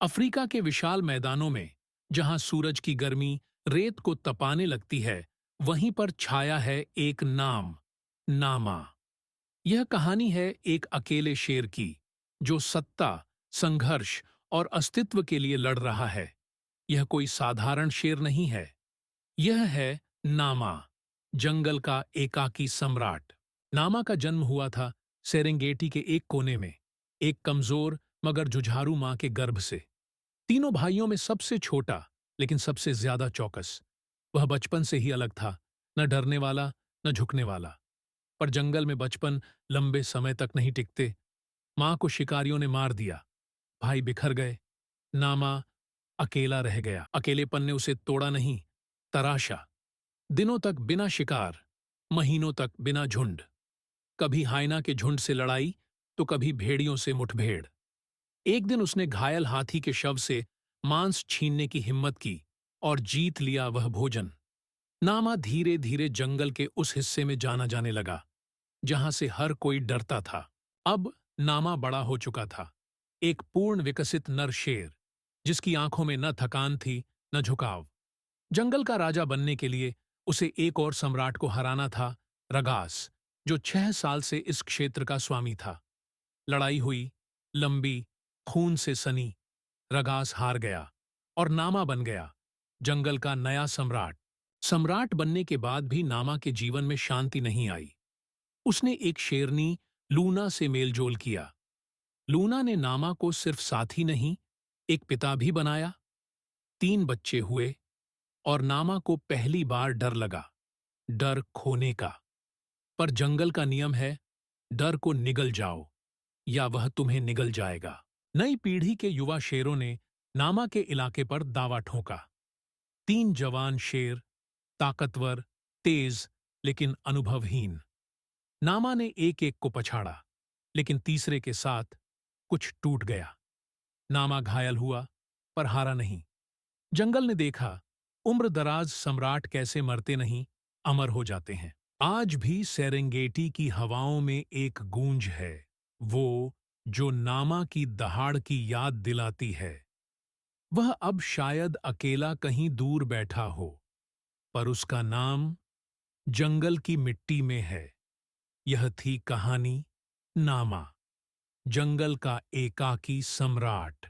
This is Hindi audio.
अफ्रीका के विशाल मैदानों में जहां सूरज की गर्मी रेत को तपाने लगती है, वहीं पर छाया है एक नाम, नामा। यह कहानी है एक अकेले शेर की, जो सत्ता, संघर्ष और अस्तित्व के लिए लड़ रहा है। यह कोई साधारण शेर नहीं है। यह है नामा, जंगल का एकाकी सम्राट। नामा का जन्म हुआ था सेरेंगेटी के एक कोने में, एक कमजोर मगर जुझारू मां के गर्भ से। तीनों भाइयों में सबसे छोटा, लेकिन सबसे ज्यादा चौकस। वह बचपन से ही अलग था, न डरने वाला, न झुकने वाला। पर जंगल में बचपन लंबे समय तक नहीं टिकते। मां को शिकारियों ने मार दिया, भाई बिखर गए, नामा अकेला रह गया। अकेलेपन ने उसे तोड़ा नहीं, तराशा। दिनों तक बिना शिकार, महीनों तक बिना झुंड। कभी हाइना के झुंड से लड़ाई, तो कभी भेड़ियों से मुठभेड़। एक दिन उसने घायल हाथी के शव से मांस छीनने की हिम्मत की और जीत लिया वह भोजन। नामा धीरे धीरे जंगल के उस हिस्से में जाना जाने लगा जहां से हर कोई डरता था। अब नामा बड़ा हो चुका था, एक पूर्ण विकसित नर शेर, जिसकी आंखों में न थकान थी, न झुकाव। जंगल का राजा बनने के लिए उसे एक और सम्राट को हराना था, रगास, जो 6 साल से इस क्षेत्र का स्वामी था। लड़ाई हुई, लंबी, खून से सनी। रगास हार गया और नामा बन गया जंगल का नया सम्राट। सम्राट बनने के बाद भी नामा के जीवन में शांति नहीं आई। उसने एक शेरनी, लूना से मेलजोल किया। लूना ने नामा को सिर्फ साथी नहीं, एक पिता भी बनाया। 3 बच्चे हुए और नामा को पहली बार डर लगा, डर खोने का। पर जंगल का नियम है, डर को निगल जाओ या वह तुम्हें निगल जाएगा। नई पीढ़ी के युवा शेरों ने नामा के इलाके पर दावा ठोंका। 3 जवान शेर, ताकतवर, तेज, लेकिन अनुभवहीन। नामा ने एक एक को पछाड़ा, लेकिन तीसरे के साथ कुछ टूट गया। नामा घायल हुआ, पर हारा नहीं। जंगल ने देखा, उम्रदराज सम्राट कैसे मरते नहीं, अमर हो जाते हैं। आज भी सेरेंगेटी की हवाओं में एक गूंज है, वो जो नामा की दहाड़ की याद दिलाती है। वह अब शायद अकेला कहीं दूर बैठा हो, पर उसका नाम जंगल की मिट्टी में है। यह थी कहानी नामा, जंगल का एकाकी सम्राट।